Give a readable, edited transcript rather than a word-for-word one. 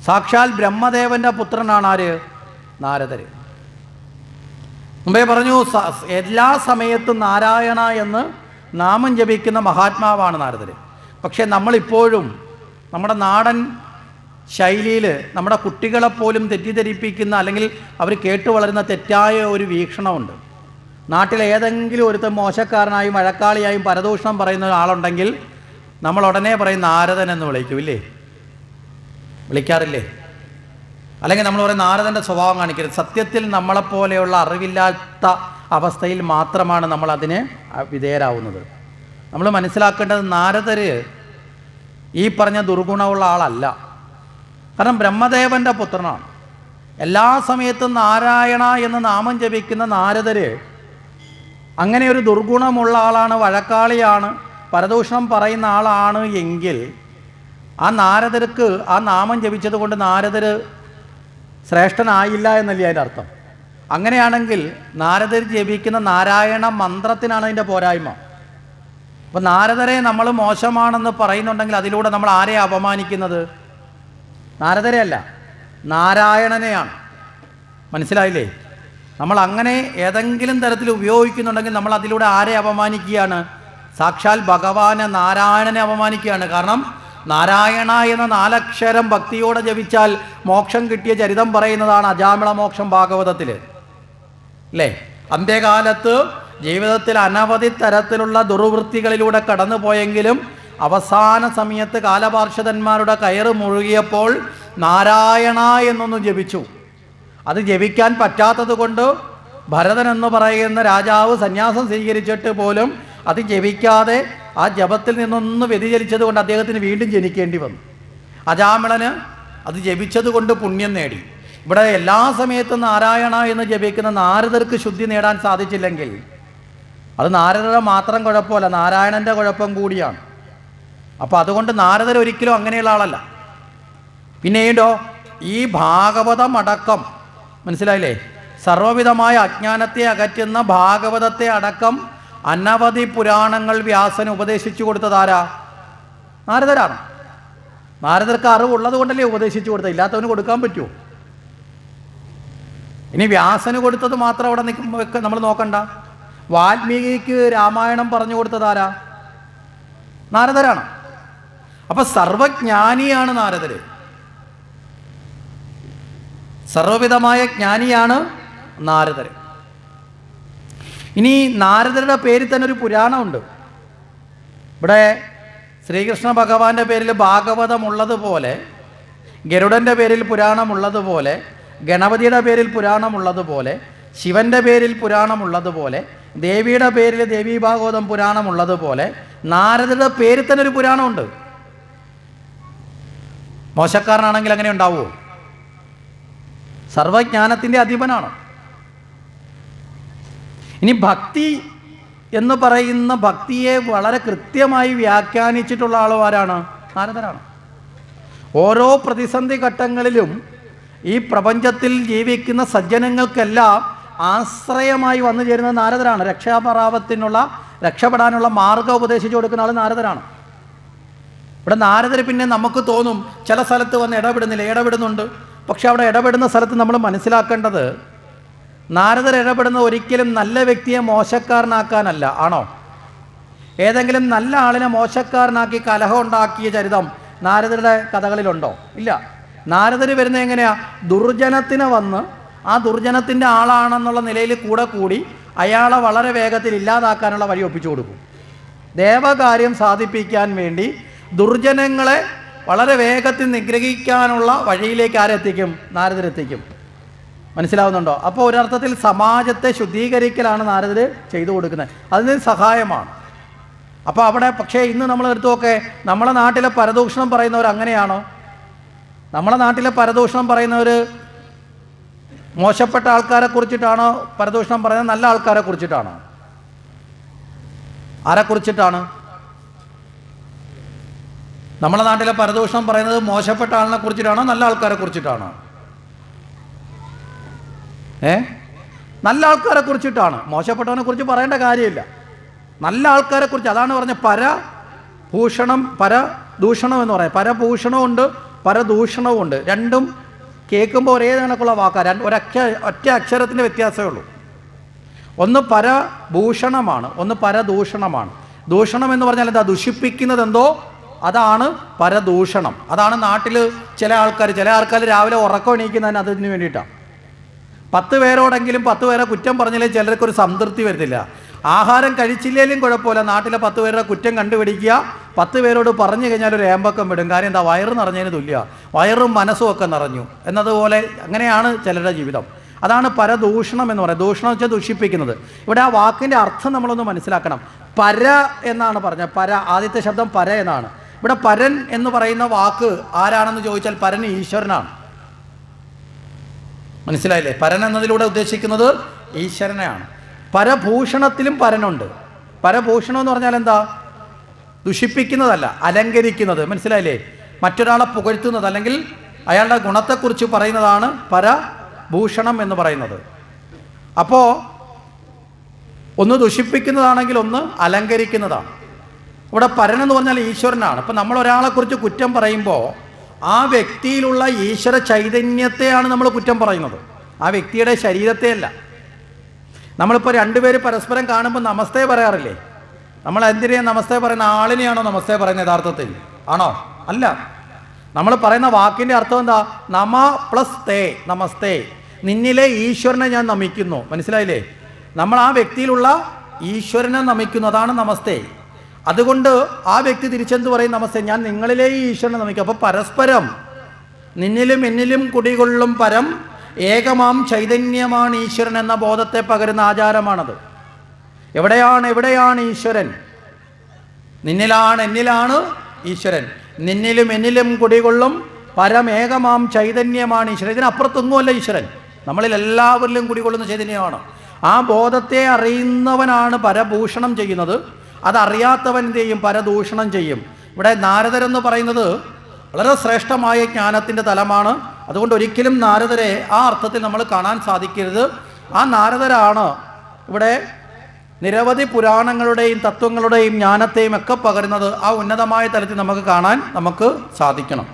സാക്ഷാൽ ബ്രഹ്മദേവൻ്റെ പുത്രനാണ് ആര്? നാരദർ. മുമ്പേ പറഞ്ഞു എല്ലാ സമയത്തും നാരായണ എന്ന് നാമം ജപിക്കുന്ന മഹാത്മാവാണ് നാരദർ. പക്ഷേ നമ്മളിപ്പോഴും നമ്മുടെ നാടൻ ശൈലിയിൽ നമ്മുടെ കുട്ടികളെപ്പോലും തെറ്റിദ്ധരിപ്പിക്കുന്ന, അല്ലെങ്കിൽ അവർ കേട്ടു വളരുന്ന തെറ്റായ ഒരു വീക്ഷണമുണ്ട്. നാട്ടിൽ ഏതെങ്കിലും ഒരുത്തൻ മോശക്കാരനായും മഴക്കാളിയായും പരദൂഷണം പറയുന്ന ഒരാളുണ്ടെങ്കിൽ നമ്മൾ ഉടനെ പറയും നാരദൻ എന്ന് വിളിക്കും, ഇല്ലേ? വിളിക്കാറില്ലേ? അല്ലെങ്കിൽ നമ്മൾ പറയും നാരദൻ്റെ സ്വഭാവം കാണിക്കരുത്. സത്യത്തിൽ നമ്മളെപ്പോലെയുള്ള അറിവില്ലാത്ത അവസ്ഥയിൽ മാത്രമാണ് നമ്മളതിന് വിധേയരാകുന്നത്. നമ്മൾ മനസ്സിലാക്കേണ്ടത് നാരദർ ഈ പറഞ്ഞ ദുർഗുണമുള്ള ആളല്ല. കാരണം ബ്രഹ്മദേവൻ്റെ പുത്രനാണ്. എല്ലാ സമയത്തും നാരായണ എന്ന് നാമം ജപിക്കുന്ന നാരദർ അങ്ങനെ ഒരു ദുർഗുണമുള്ള ആളാണ്, വഴക്കാളിയാണ്, പരദൂഷണം പറയുന്ന ആളാണ് എങ്കിൽ ആ നാരദർക്ക് ആ നാമം ജപിച്ചത് കൊണ്ട് നാരദർ ശ്രേഷ്ഠനായില്ല എന്നല്ലേ അതിൻ്റെ അർത്ഥം. അങ്ങനെയാണെങ്കിൽ നാരദർ ജപിക്കുന്ന നാരായണ മന്ത്രത്തിനാണ് അതിൻ്റെ പോരായ്മ. അപ്പോൾ നാരദരെ നമ്മൾ മോശമാണെന്ന് പറയുന്നുണ്ടെങ്കിൽ അതിലൂടെ നമ്മൾ ആരെ അപമാനിക്കുന്നത്? നാരദരെ അല്ല, നാരായണനെയാണ്. മനസ്സിലായില്ലേ? നമ്മൾ അങ്ങനെ ഏതെങ്കിലും തരത്തിൽ ഉപയോഗിക്കുന്നുണ്ടെങ്കിൽ നമ്മൾ അതിലൂടെ ആരെ അപമാനിക്കുകയാണ്? സാക്ഷാൽ ഭഗവാനെ നാരായണനെ അപമാനിക്കുകയാണ്. കാരണം നാരായണ എന്ന 4 അക്ഷരം ഭക്തിയോടെ ജപിച്ചാൽ മോക്ഷം കിട്ടിയ ചരിതം പറയുന്നതാണ് അജാമിള മോക്ഷം ഭാഗവതത്തിൽ, അല്ലേ? അന്ത്യകാലത്ത് ജീവിതത്തിൽ അനവധി തരത്തിലുള്ള ദുർവൃത്തികളിലൂടെ കടന്നുപോയെങ്കിലും അവസാന സമയത്ത് കാലപാർഷദന്മാരുടെ കയറ് മുഴുകിയപ്പോൾ നാരായണ എന്നൊന്ന് ജപിച്ചു. അത് ജപിക്കാൻ പറ്റാത്തത് കൊണ്ട് ഭരതൻ എന്ന് പറയുന്ന രാജാവ് സന്യാസം സ്വീകരിച്ചിട്ട് പോലും അത് ജപിക്കാതെ ആ ജപത്തിൽ നിന്നൊന്ന് വ്യതിചലിച്ചത് കൊണ്ട് അദ്ദേഹത്തിന് വീണ്ടും ജനിക്കേണ്ടി വന്നു. അജാമിളന് അത് ജപിച്ചത് കൊണ്ട് പുണ്യം നേടി. ഇവിടെ എല്ലാ സമയത്തും നാരായണ എന്ന് ജപിക്കുന്ന നാരദർക്ക് ശുദ്ധി നേടാൻ സാധിച്ചില്ലെങ്കിൽ അത് നാരദരുടെ മാത്രം കുഴപ്പമല്ല, നാരായണൻ്റെ കുഴപ്പം കൂടിയാണ്. അപ്പോൾ അതുകൊണ്ട് നാരദർ ഒരിക്കലും അങ്ങനെയുള്ള ആളല്ല. പിന്നെയുണ്ടോ ഈ ഭാഗവതം അടക്കം, മനസ്സിലായില്ലേ? സർവ്വവിധമായ അജ്ഞാനത്തെ അകറ്റുന്ന ഭാഗവതത്തെ അടക്കം അനവധി പുരാണങ്ങൾ വ്യാസന് ഉപദേശിച്ചു കൊടുത്തതാരാ? നാരദരാണ്. നാരദർക്ക് അറിവുള്ളത് കൊണ്ടല്ലേ ഉപദേശിച്ചു കൊടുത്തത്, ഇല്ലാത്തവന് കൊടുക്കാൻ പറ്റുമോ? ഇനി വ്യാസന് കൊടുത്തത് മാത്രം അവിടെ നമ്മൾ നോക്കണ്ട. വാൽമീകിക്ക് രാമായണം പറഞ്ഞു കൊടുത്തതാരാ? നാരദരാണ്. അപ്പം സർവജ്ഞാനിയാണ് നാരദർ, സർവവിധമായ ജ്ഞാനിയാണ് നാരദർ. ഇനി നാരദരുടെ പേരിൽ തന്നെ ഒരു പുരാണമുണ്ട്. ഇവിടെ ശ്രീകൃഷ്ണ ഭഗവാന്റെ പേരിൽ ഭാഗവതം ഉള്ളതുപോലെ, ഗരുഡൻ്റെ പേരിൽ പുരാണമുള്ളതുപോലെ, ഗണപതിയുടെ പേരിൽ പുരാണമുള്ളതുപോലെ, ശിവൻ്റെ പേരിൽ പുരാണമുള്ളതുപോലെ, ദേവിയുടെ പേരിൽ ദേവീ ഭാഗവതം പുരാണമുള്ളതുപോലെ നാരദരുടെ പേരിൽ തന്നെ ഒരു പുരാണമുണ്ട്. മോശക്കാരനാണെങ്കിൽ അങ്ങനെ ഉണ്ടാവുമോ? സർവജ്ഞാനത്തിൻ്റെ അധിപനാണ്. ഇനി ഭക്തി എന്ന് പറയുന്ന ഭക്തിയെ വളരെ കൃത്യമായി വ്യാഖ്യാനിച്ചിട്ടുള്ള ആളുമാരാണ്? നാരദരാണ്. ഓരോ പ്രതിസന്ധി ഘട്ടങ്ങളിലും ഈ പ്രപഞ്ചത്തിൽ ജീവിക്കുന്ന സജ്ജനങ്ങൾക്കെല്ലാം ആശ്രയമായി വന്നു ചേരുന്നത് നാരദരാണ്. രക്ഷപ്പെടാനുള്ള മാർഗ്ഗം ഉപദേശിച്ചു കൊടുക്കുന്ന ആൾ നാരദരാണ്. ഇവിടെ നാരദർ പിന്നെ നമുക്ക് തോന്നും ചില സ്ഥലത്ത് വന്ന് ഇടപെടുന്നുണ്ട്. പക്ഷെ അവിടെ ഇടപെടുന്ന സ്ഥലത്ത് നമ്മൾ മനസ്സിലാക്കേണ്ടത് നാരദർ ഇടപെടുന്ന ഒരിക്കലും നല്ല വ്യക്തിയെ മോശക്കാരനാക്കാനല്ല. ആണോ? ഏതെങ്കിലും നല്ല ആളിനെ മോശക്കാരനാക്കി കലഹം ഉണ്ടാക്കിയ ചരിതം നാരദരുടെ കഥകളിലുണ്ടോ? ഇല്ല. നാരദർ വരുന്നത് എങ്ങനെയാ? ദുർജനത്തിന് വന്ന് ആ ദുർജനത്തിൻ്റെ ആളാണെന്നുള്ള നിലയിൽ കൂടി അയാളെ വളരെ വേഗത്തിൽ ഇല്ലാതാക്കാനുള്ള വഴി ഒപ്പിച്ചു കൊടുക്കും. ദേവകാര്യം സാധിപ്പിക്കാൻ വേണ്ടി ദുർജനങ്ങളെ വളരെ വേഗത്തിൽ നിഗ്രഹിക്കാനുള്ള വഴിയിലേക്ക് ആരെത്തിക്കും? നാരദരെത്തിക്കും. മനസ്സിലാവുന്നുണ്ടോ? അപ്പോൾ ഒരർത്ഥത്തിൽ സമാജത്തെ ശുദ്ധീകരിക്കലാണ് നാരദർ ചെയ്തു കൊടുക്കുന്നത്. അതിന് സഹായമാണ്. അപ്പോൾ അവിടെ പക്ഷേ ഇന്ന് നമ്മൾ എടുത്തു നോക്കേ, നമ്മളെ നാട്ടിലെ പരദൂഷണം പറയുന്നവർ അങ്ങനെയാണോ? നമ്മളെ നാട്ടിലെ പരദൂഷണം പറയുന്നവർ മോശപ്പെട്ട ആൾക്കാരെ കുറിച്ചിട്ടാണോ പരദൂഷണം പറയുന്നത്? നല്ല ആൾക്കാരെ കുറിച്ചിട്ടാണോ? ആരെക്കുറിച്ചിട്ടാണ്? നമ്മളെ നാട്ടിലെ പരദൂഷണം പറയുന്നത് മോശപ്പെട്ട ആളിനെ കുറിച്ചിട്ടാണോ നല്ല ആൾക്കാരെ കുറിച്ചിട്ടാണോ? നല്ല ആൾക്കാരെ കുറിച്ചിട്ടാണ്. മോശപ്പെട്ടവനെ കുറിച്ച് പറയേണ്ട കാര്യമില്ല. നല്ല ആൾക്കാരെ കുറിച്ച്, അതാണ് പറഞ്ഞത് പരദൂഷണം എന്ന് പറയാം. പരഭൂഷണമുണ്ട്, പരദൂഷണവും ഉണ്ട്. രണ്ടും കേൾക്കുമ്പോൾ ഒരേ കണക്കുള്ള വാക്കാണ്, ഒറ്റ അക്ഷരത്തിൻ്റെ വ്യത്യാസമേ ഉള്ളൂ. ഒന്ന് പരഭൂഷണമാണ്, ഒന്ന് പരദൂഷണമാണ്. ദൂഷണം എന്ന് പറഞ്ഞാൽ എന്താ? ദുഷിപ്പിക്കുന്നത് എന്തോ, അതാണ് പരദൂഷണം. അതാണ് നാട്ടിൽ ചില ആൾക്കാർ രാവിലെ ഉറക്കം എണീക്കുന്നതിന് അതിന് വേണ്ടിയിട്ടാണ്. 10 പേരോടെങ്കിലും 10 പേരെ കുറ്റം പറഞ്ഞാലേ ചിലർക്കൊരു സംതൃപ്തി വരത്തില്ല. ആഹാരം കഴിച്ചില്ലേലും കുഴപ്പമില്ല, നാട്ടിലെ 10 പേരുടെ കുറ്റം കണ്ടുപിടിക്കുക, 10 പേരോട് പറഞ്ഞു കഴിഞ്ഞാൽ ഒരു ഏമ്പക്കം വിടും. കാര്യം എന്താ? വയറ് നിറഞ്ഞതിന് തുല്യ, വയറും മനസ്സും ഒക്കെ നിറഞ്ഞു എന്നതുപോലെ. അങ്ങനെയാണ് ചിലരുടെ ജീവിതം. അതാണ് പരദൂഷണം എന്ന് പറയുന്നത്. ദൂഷണം വെച്ചാൽ ദുഷിപ്പിക്കുന്നത്. ഇവിടെ ആ വാക്കിൻ്റെ അർത്ഥം നമ്മളൊന്ന് മനസ്സിലാക്കണം. പര എന്നാണ് പറഞ്ഞത്. പര, ആദ്യത്തെ ശബ്ദം പര എന്നാണ്. ഇവിടെ പരൻ എന്ന് പറയുന്ന വാക്ക് ആരാണെന്ന് ചോദിച്ചാൽ പരൻ ഈശ്വരനാണ്. മനസ്സിലായില്ലേ? പരൻ എന്നതിലൂടെ ഉദ്ദേശിക്കുന്നത് ഈശ്വരനെയാണ്. പരഭൂഷണത്തിലും പരനുണ്ട്. പരഭൂഷണം എന്ന് പറഞ്ഞാൽ എന്താ? ദുഷിപ്പിക്കുന്നതല്ല, അലങ്കരിക്കുന്നത്. മനസ്സിലായില്ലേ? മറ്റൊരാളെ പുകഴ്ത്തുന്നത് അല്ലെങ്കിൽ അയാളുടെ ഗുണത്തെക്കുറിച്ച് പറയുന്നതാണ് പരഭൂഷണം എന്ന് പറയുന്നത്. അപ്പോൾ ഒന്ന് ദുഷിപ്പിക്കുന്നതാണെങ്കിൽ ഒന്ന് അലങ്കരിക്കുന്നതാണ്. ഇവിടെ പരൻ എന്ന് പറഞ്ഞാൽ ഈശ്വരനാണ്. ഇപ്പം നമ്മൾ ഒരാളെക്കുറിച്ച് കുറ്റം പറയുമ്പോൾ ആ വ്യക്തിയിലുള്ള ഈശ്വര ചൈതന്യത്തെയാണ് നമ്മൾ കുറ്റം പറയുന്നത്, ആ വ്യക്തിയുടെ ശരീരത്തെയല്ല. നമ്മളിപ്പോൾ 2 പേര് പരസ്പരം കാണുമ്പോൾ നമസ്തേ പറയാറില്ലേ? നമ്മൾ എന്തിനെയാണ് നമസ്തേ പറയുന്ന? ആളിനെയാണോ നമസ്തേ പറയുന്നത് യഥാർത്ഥത്തിൽ? ആണോ? അല്ല. നമ്മൾ പറയുന്ന വാക്കിൻ്റെ അർത്ഥം എന്താ? നമ പ്ലസ് തേ, നമസ്തേ. നിന്നിലെ ഈശ്വരനെ ഞാൻ നമിക്കുന്നു. മനസ്സിലായില്ലേ? നമ്മൾ ആ വ്യക്തിയിലുള്ള ഈശ്വരനെ നമിക്കുന്നു, അതാണ് നമസ്തേ. അതുകൊണ്ട് ആ വ്യക്തി തിരിച്ചെന്ത് പറയും? നമസ്തേ, ഞാൻ നിങ്ങളിലെ ഈ ഈശ്വരനെ നമിക്കും. അപ്പോൾ പരസ്പരം നിന്നിലും എന്നിലും കുടികൊള്ളും പരം ഏകമാം ചൈതന്യമാണ് ഈശ്വരൻ എന്ന ബോധത്തെ പകരുന്ന ആചാരമാണത്. എവിടെയാണ് ഈശ്വരൻ? നിന്നിലാണ്, എന്നിലാണ് ഈശ്വരൻ. നിന്നിലും എന്നിലും കുടികൊള്ളും പരമേകമാം ചൈതന്യമാണ് ഈശ്വരൻ. ഇതിനപ്പുറത്തൊന്നുമല്ല ഈശ്വരൻ, നമ്മളിൽ എല്ലാവരിലും കുടികൊള്ളുന്ന ചൈതന്യമാണ്. ആ ബോധത്തെ അറിയുന്നവനാണ് പരഭൂഷണം ചെയ്യുന്നത്. അതറിയാത്തവൻ എന്ത് ചെയ്യും? പരദൂഷണം ചെയ്യും. ഇവിടെ നാരദരെന്ന് പറയുന്നത് വളരെ ശ്രേഷ്ഠമായ ജ്ഞാനത്തിൻ്റെ തലമാണ്. അതുകൊണ്ട് ഒരിക്കലും നാരദരെ ആ അർത്ഥത്തിൽ നമ്മൾ കാണാൻ സാധിക്കരുത്. ആ നാരദരാണ് ഇവിടെ നിരവധി പുരാണങ്ങളുടെയും തത്വങ്ങളുടെയും ജ്ഞാനത്തെയും ഒക്കെ പകരുന്നത്. ആ ഉന്നതമായ തലത്തിൽ നമുക്ക് കാണാൻ നമുക്ക് സാധിക്കണം.